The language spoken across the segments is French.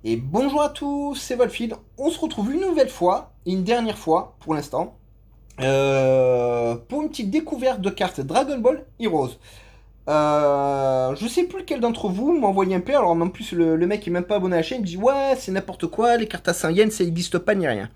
Et bonjour à tous, c'est Volfield. On se retrouve une nouvelle fois, et une dernière fois pour l'instant, pour une petite découverte de cartes Dragon Ball Heroes. Je sais plus lequel d'entre vous m'a envoyé un peu, alors en plus le mec est même pas abonné à la chaîne, il me dit ouais c'est n'importe quoi, les cartes à 100 yens ça n'existe pas ni rien.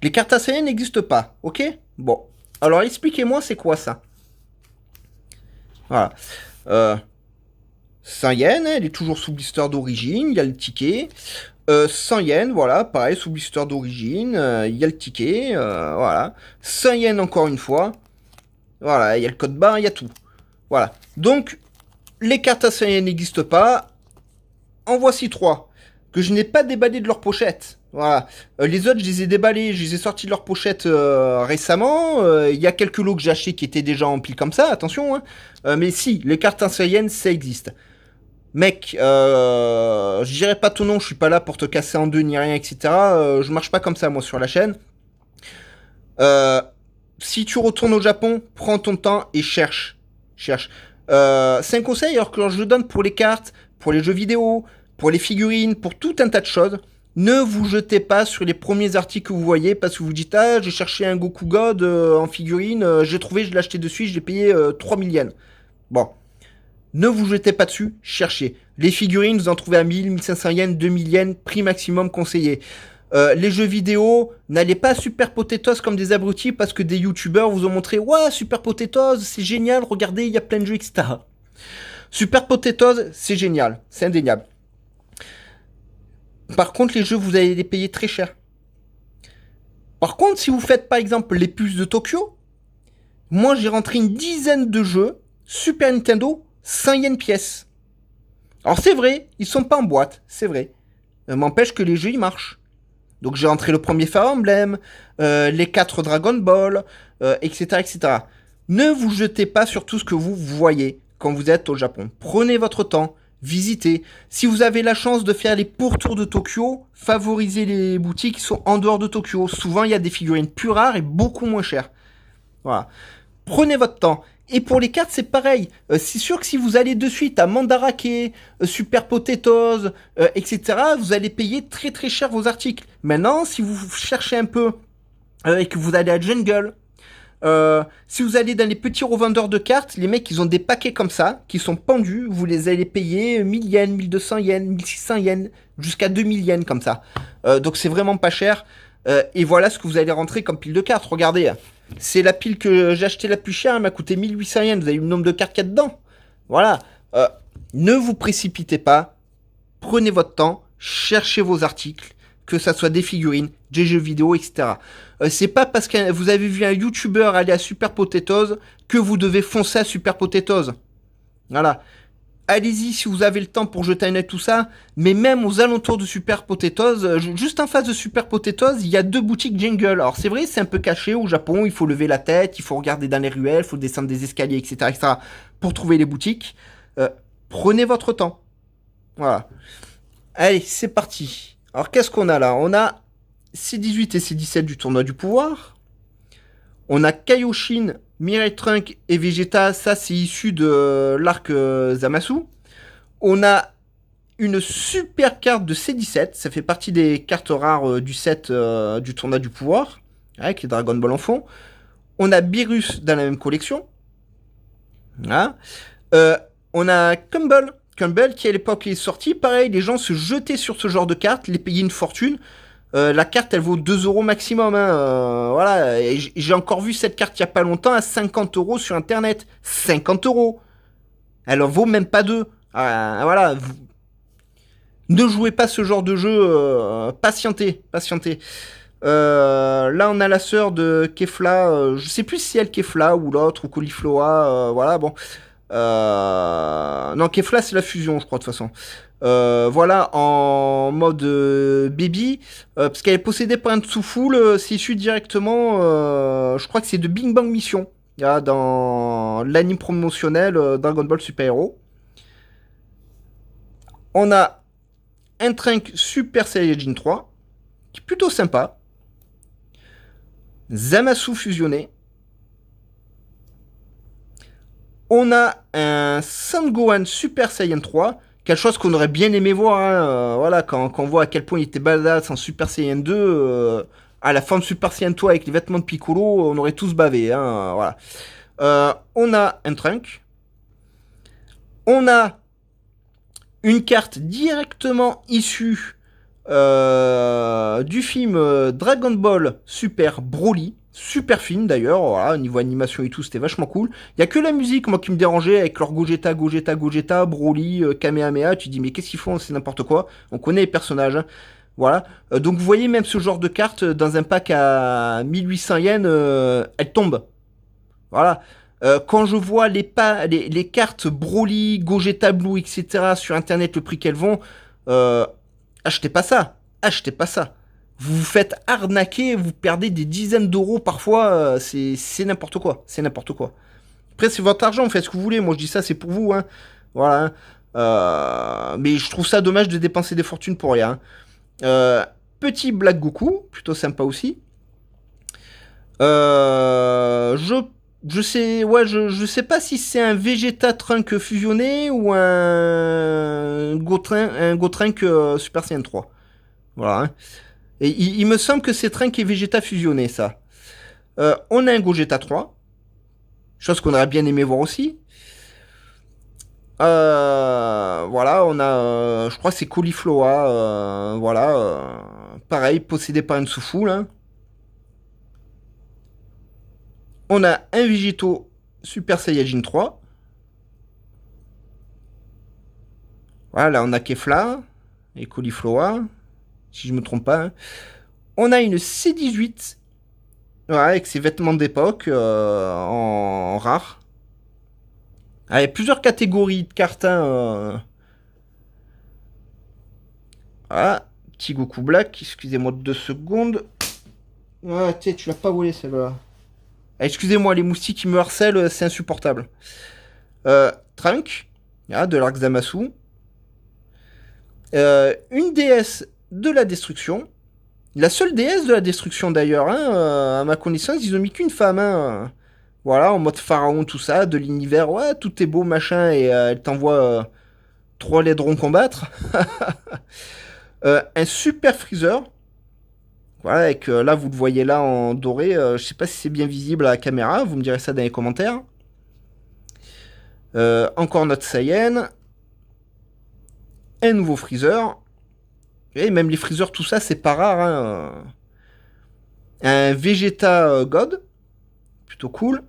Les cartes à 100 yens n'existent pas, ok. Bon, alors expliquez-moi c'est quoi ça. Voilà. Euh, 100 yens, elle est toujours sous blister d'origine, il y a le ticket. 100 yens, voilà, pareil, sous blister d'origine, il y a le ticket, voilà. 100 yens encore une fois, voilà, il y a le code barre, il y a tout. Voilà. Donc, les cartes à 100 yens n'existent pas. En voici 3 que je n'ai pas déballé de leur pochette. Voilà. Les autres, je les ai déballés, je les ai sortis de leur pochette récemment. Il y a quelques lots que j'ai achetés qui étaient déjà en pile comme ça, attention. Hein. Mais si, les cartes à 100 yens, ça existe. Mec, je dirais pas ton nom, je suis pas là pour te casser en deux ni rien, etc. Je marche pas comme ça, moi, sur la chaîne. Euh, Si tu retournes au Japon, prends ton temps et cherche. Cherche. C'est un conseil, alors que je le donne pour les cartes, pour les jeux vidéo, pour les figurines, pour tout un tas de choses. Ne vous jetez pas sur les premiers articles que vous voyez parce que vous dites ah j'ai cherché un Goku God en figurine, j'ai trouvé, je l'ai acheté de suite, je l'ai payé 3000 yens. Bon, ne vous jetez pas dessus, cherchez. Les figurines, vous en trouvez à 1000, 1500 yens, 2000 yens, prix maximum conseillé. Les jeux vidéo, n'allez pas à Super Potatoes comme des abrutis parce que des youtubeurs vous ont montré ouais, Super Potatoes, c'est génial, regardez, il y a plein de jeux, etc. Super Potatoes, c'est génial, c'est indéniable. Par contre, les jeux, vous allez les payer très cher. Par contre, si vous faites par exemple les puces de Tokyo, moi j'ai rentré une dizaine de jeux Super Nintendo, 100 yens pièce. Alors c'est vrai, ils sont pas en boîte, c'est vrai. M'empêche que les jeux ils marchent. Donc j'ai rentré le premier Fire Emblem, les 4 Dragon Ball, etc., etc. Ne vous jetez pas sur tout ce que vous voyez quand vous êtes au Japon. Prenez votre temps, visitez. Si vous avez la chance de faire les pourtours de Tokyo, favorisez les boutiques qui sont en dehors de Tokyo. Souvent il y a des figurines plus rares et beaucoup moins chères. Voilà. Prenez votre temps. Et pour les cartes, c'est pareil. C'est sûr que si vous allez de suite à Mandarake, Super Potatoes, etc., vous allez payer très très cher vos articles. Maintenant, si vous cherchez un peu et que vous allez à Jungle, si vous allez dans les petits revendeurs de cartes, les mecs, ils ont des paquets comme ça, qui sont pendus, vous les allez payer 1000 yens, 1200 yens, 1600 yens, jusqu'à 2000 yens comme ça. Donc c'est vraiment pas cher. Et voilà ce que vous allez rentrer comme pile de cartes. Regardez, c'est la pile que j'ai acheté la plus chère, elle m'a coûté 1800 yens. Vous avez le nombre de cartes qu'il y a dedans. Voilà. Ne vous précipitez pas, prenez votre temps, cherchez vos articles, que ça soit des figurines, des jeux vidéo, etc. C'est pas parce que vous avez vu un YouTuber aller à Super Potatoes que vous devez foncer à Super Potatoes. Voilà. Allez-y si vous avez le temps pour jeter un œil tout ça, mais même aux alentours de Super Potatoes, juste en face de Super Potatoes, il y a 2 boutiques Jingle. Alors c'est vrai, c'est un peu caché au Japon, il faut lever la tête, il faut regarder dans les ruelles, il faut descendre des escaliers, etc., etc., pour trouver les boutiques. Euh, Prenez votre temps. Voilà. Allez, c'est parti. Alors qu'est-ce qu'on a là? On a C18 et C17 du tournoi du pouvoir. On a Kaioshin, Mirai Trunk et Vegeta, ça c'est issu de l'arc Zamasu. On a une super carte de C17, ça fait partie des cartes rares du set du tournoi du pouvoir, avec les Dragon Ball en fond. On a Beerus dans la même collection. Voilà. On a Cumble. Cumble qui à l'époque est sorti, pareil, les gens se jetaient sur ce genre de cartes, les payaient une fortune. La carte elle vaut 2 euros maximum. Hein, voilà. Et j'ai encore vu cette carte il y a pas longtemps à 50 euros sur internet. 50 euros. Elle en vaut même pas 2. Voilà. Ne jouez pas ce genre de jeu. Patientez. Patientez. Là on a la sœur de Kefla. Je sais plus si elle Kefla ou l'autre ou Caulifloa. Voilà bon. Non, Kefla, c'est la fusion, je crois, de toute façon. Voilà, en mode baby, parce qu'elle est possédée par un Tsufull, c'est issu directement, je crois que c'est de Bing Bang Mission, là, dans l'anime promotionnel Dragon Ball Super Hero. On a un Trunk Super Saiyajin 3, qui est plutôt sympa. Zamasu fusionné. On a un Sangohan Super Saiyan 3, quelque chose qu'on aurait bien aimé voir, hein, voilà, quand on voit à quel point il était badass en Super Saiyan 2, à la fin de Super Saiyan 3 avec les vêtements de Piccolo, on aurait tous bavé, hein, voilà. On a un Trunk, on a une carte directement issue du film Dragon Ball Super Broly. Super film d'ailleurs, voilà, niveau animation et tout, c'était vachement cool. Il y a que la musique, moi, qui me dérangeait avec leur Gogeta, Gogeta, Gogeta, Broly, Kamehameha. Tu dis, mais qu'est-ce qu'ils font? C'est n'importe quoi. On connaît les personnages, hein. Voilà. Donc vous voyez, même ce genre de carte, dans un pack à 1800 yens, elle tombe. Voilà. Quand je vois les cartes Broly, Gogeta Blue, etc. sur internet, le prix qu'elles vont, achetez pas ça. Achetez pas ça. Vous vous faites arnaquer, vous perdez des dizaines d'euros parfois, c'est n'importe quoi. C'est n'importe quoi. Après, c'est votre argent, vous faites ce que vous voulez. Moi, je dis ça, c'est pour vous, hein. Voilà. Hein. Mais je trouve ça dommage de dépenser des fortunes pour rien. Hein. Petit Black Goku, plutôt sympa aussi. Je sais, ouais, je sais pas si c'est un Vegeta Trunk fusionné ou un Gotrunk Super Saiyan 3. Voilà. Hein. Et il me semble que c'est Trunk et Vegeta fusionné, ça. On a un Gogeta 3. Chose qu'on aurait bien aimé voir aussi. Voilà, on a, je crois que c'est Cauliflower, voilà, pareil, possédé par une soufoule. Hein. On a un Végéto Super Saiyajin 3. Voilà, on a Kefla et Cauliflower, si je me trompe pas. Hein. On a une C18, voilà, avec ses vêtements d'époque, en rare. Ah, il y a plusieurs catégories de cartes. Hein, Voilà, petit Goku Black, excusez-moi 2 secondes. Ah, tu l'as pas volé celle-là. Ah, excusez-moi, les moustiques qui me harcèlent, c'est insupportable. Trunk, de l'Arc Zamasu. Une déesse de la destruction. La seule déesse de la destruction d'ailleurs, hein, à ma connaissance, ils ont mis qu'une femme. Hein. Voilà, en mode pharaon, tout ça, de l'univers, ouais, tout est beau, machin, et elle t'envoie 3 laiderons combattre. Un super freezer. Voilà, avec là, vous le voyez là en doré. Je sais pas si c'est bien visible à la caméra, vous me direz ça dans les commentaires. Encore notre Saiyan. Un nouveau freezer. Et même les freezers, tout ça, c'est pas rare. Hein. Un Vegeta God. Plutôt cool.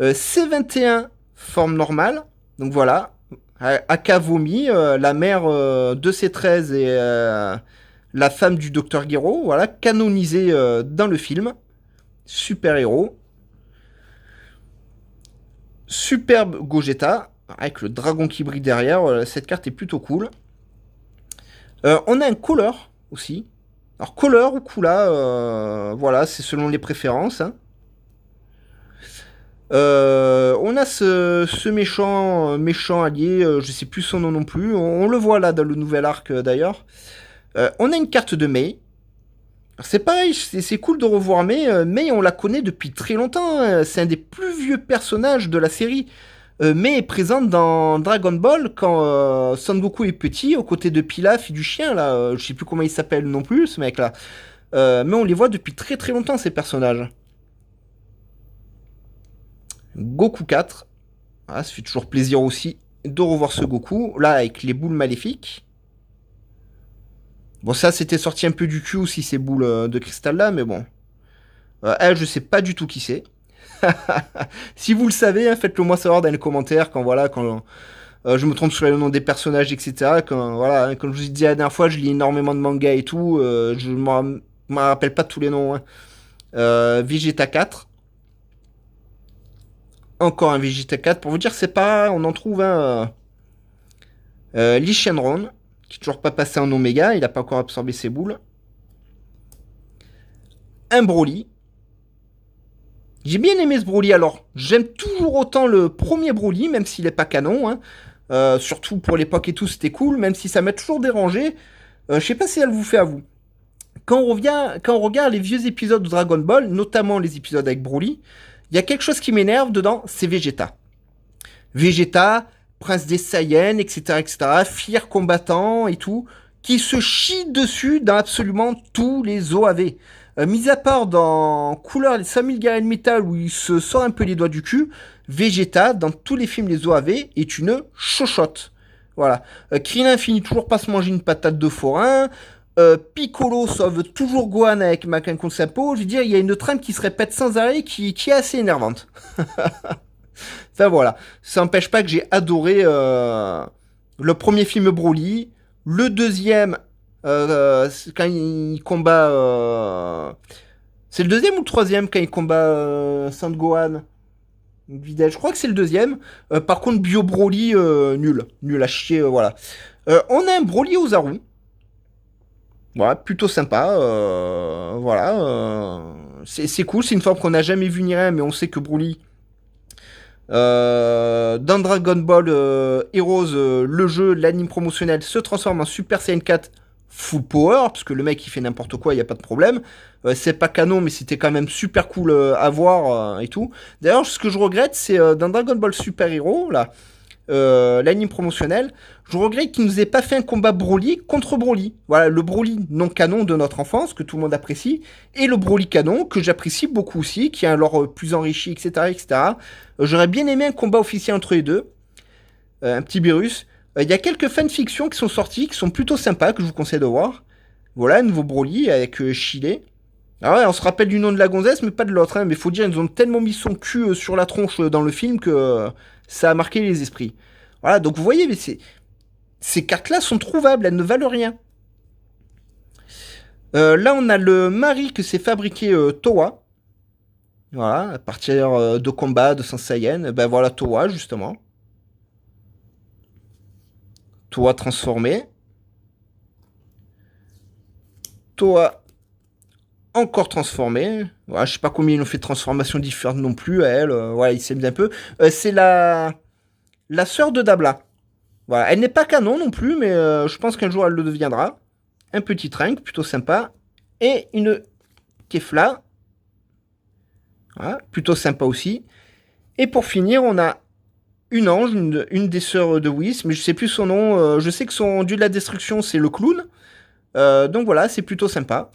C21, forme normale. Donc voilà. Aka Vomi, la mère de C13 et la femme du docteur Gero. Voilà, canonisée dans le film. Super héros. Superbe Gogeta. Avec le dragon qui brille derrière. Cette carte est plutôt cool. On a un Color aussi. Alors Color ou Kula, voilà, c'est selon les préférences. Hein. On a ce méchant allié, je sais plus son nom non plus. On le voit là dans le nouvel arc d'ailleurs. On a une carte de Mei. C'est pareil, c'est cool de revoir Mei. Mei, on la connaît depuis très longtemps. Hein. C'est un des plus vieux personnages de la série. Mei est présente dans Dragon Ball quand Son Goku est petit, aux côtés de Pilaf et du chien là. Je sais plus comment il s'appelle non plus, ce mec là. Mais on les voit depuis très très longtemps ces personnages. Goku 4. Ah, ça fait toujours plaisir aussi de revoir ce Goku. Là, avec les boules maléfiques. Bon, ça, c'était sorti un peu du cul aussi, ces boules de cristal là, mais bon. Elle, je sais pas du tout qui c'est. Si vous le savez, hein, faites-le moi savoir dans les commentaires quand voilà, quand je me trompe sur le nom des personnages, etc. Quand, voilà, hein, comme je vous ai dit la dernière fois, je lis énormément de mangas et tout. Je me rappelle pas tous les noms. Hein. Vegeta 4. Encore un Vegeta 4. Pour vous dire, c'est pas... On en trouve un... Lee Shenron, qui est toujours pas passé en Oméga. Il a pas encore absorbé ses boules. Un Broly. J'ai bien aimé ce Broly. Alors, j'aime toujours autant le premier Broly, même s'il est pas canon. Hein. Surtout pour l'époque et tout, c'était cool. Même si ça m'a toujours dérangé. Je sais pas si elle vous fait à vous. Quand on regarde les vieux épisodes de Dragon Ball, notamment les épisodes avec Broly, il y a quelque chose qui m'énerve dedans, c'est Vegeta. Vegeta, prince des Saiyans, etc., fier combattant et tout, qui se chie dessus dans absolument tous les OAV. Mis à part dans Couleur les 5000 Garen Metal où il se sort un peu les doigts du cul, Vegeta, dans tous les films des OAV, est une chochotte. Voilà. Krillin finit toujours pas se manger une patate de forain. Piccolo sauve toujours Gohan avec Macan contre sa peau. Je veux dire, il y a une trame qui se répète sans arrêt qui est assez énervante. Enfin voilà. Ça n'empêche pas que j'ai adoré le premier film Broly. Le deuxième, quand il combat... c'est le deuxième ou le troisième quand il combat Saint Gohan? Je crois que c'est le deuxième. Par contre, Bio Broly, nul. Nul à chier, voilà. On a un Broly Ozaru. Voilà, plutôt sympa. Voilà. C'est cool, c'est une forme qu'on n'a jamais vu ni rien, mais on sait que Broly... dans Dragon Ball Heroes, le jeu, l'anime promotionnel se transforme en Super Saiyan 4 Full Power, parce que le mec il fait n'importe quoi, il n'y a pas de problème. C'est pas canon, mais c'était quand même super cool à voir et tout. D'ailleurs, ce que je regrette, c'est dans Dragon Ball Super Hero, là, l'anime promotionnel, je regrette qu'il nous ait pas fait un combat Broly contre Broly. Voilà, le Broly non canon de notre enfance, que tout le monde apprécie, et le Broly canon, que j'apprécie beaucoup aussi, qui a un lore plus enrichi, etc., etc. J'aurais bien aimé un combat officiel entre les deux. Un petit virus. Il y a quelques fanfictions qui sont sorties, qui sont plutôt sympas, que je vous conseille de voir. Voilà, un nouveau Broly avec Chile. Ah ouais, on se rappelle du nom de la gonzesse, mais pas de l'autre. Hein. Mais faut dire, ils ont tellement mis son cul sur la tronche dans le film que ça a marqué les esprits. Voilà, donc vous voyez, mais ces cartes-là sont trouvables, elles ne valent rien. Là, on a le mari que s'est fabriqué Towa. Voilà, à partir de combats de Saiyan. Ben voilà, Towa, justement. Towa transformé. Towa encore transformé. Voilà, je sais pas combien ils ont fait de transformations différentes non plus à elle. Voilà, ils s'aiment un peu. C'est la sœur de Dabla. Voilà, elle n'est pas canon non plus, mais je pense qu'un jour elle le deviendra. Un petit Trunks, plutôt sympa. Et une Kefla. Voilà, plutôt sympa aussi. Et pour finir, on a une ange, une des sœurs de Whis, mais je sais plus son nom. Je sais que son dieu de la destruction, c'est le clown. Donc voilà, c'est plutôt sympa.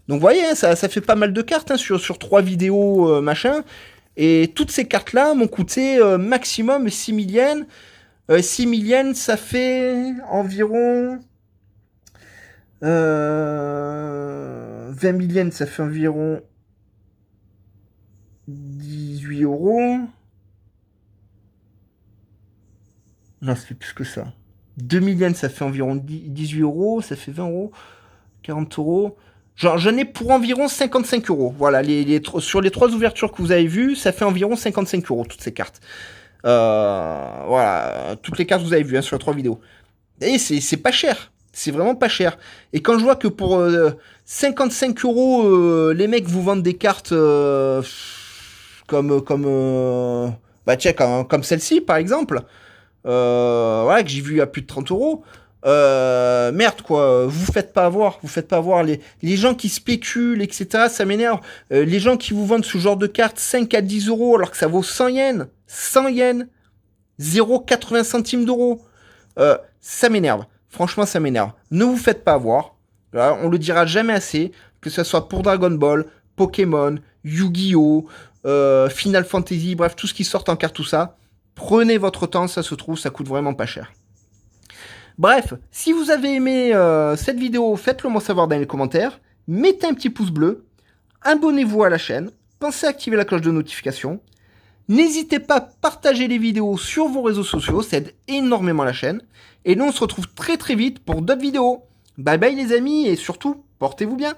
Donc vous voyez, hein, ça fait pas mal de cartes hein, sur 3 vidéos, machin. Et toutes ces cartes-là m'ont coûté maximum 6 000 yens. 6 000 yens, ça fait environ... 20 000 yens, ça fait environ 18 euros. Non, ça fait plus que ça. 2 000 yens, ça fait environ 18 euros. Ça fait 20 euros. 40 euros. Genre, j'en ai pour environ 55 euros. Voilà, sur les 3 ouvertures que vous avez vues, ça fait environ 55 euros, toutes ces cartes. Voilà, toutes les cartes que vous avez vues hein, sur les 3 vidéos. Et c'est pas cher. C'est vraiment pas cher. Et quand je vois que pour 55 euros, les mecs vous vendent des cartes bah tiens, comme celle-ci, par exemple, voilà, que j'ai vu à plus de 30 euros. Merde quoi, vous faites pas avoir les gens qui spéculent, etc. Ça m'énerve. Les gens qui vous vendent ce genre de cartes 5 à 10 euros alors que ça vaut 100 yens. 100 yens. 0,80 centimes d'euros. Ça m'énerve. Franchement, ça m'énerve. Ne vous faites pas avoir. Là, on le dira jamais assez. Que ce soit pour Dragon Ball, Pokémon, Yu-Gi-Oh, Final Fantasy, bref, tout ce qui sort en carte, tout ça. Prenez votre temps, ça se trouve, ça coûte vraiment pas cher. Bref, si vous avez aimé cette vidéo, faites-le moi savoir dans les commentaires. Mettez un petit pouce bleu. Abonnez-vous à la chaîne. Pensez à activer la cloche de notification. N'hésitez pas à partager les vidéos sur vos réseaux sociaux, ça aide énormément la chaîne. Et nous, on se retrouve très très vite pour d'autres vidéos. Bye bye les amis et surtout, portez-vous bien.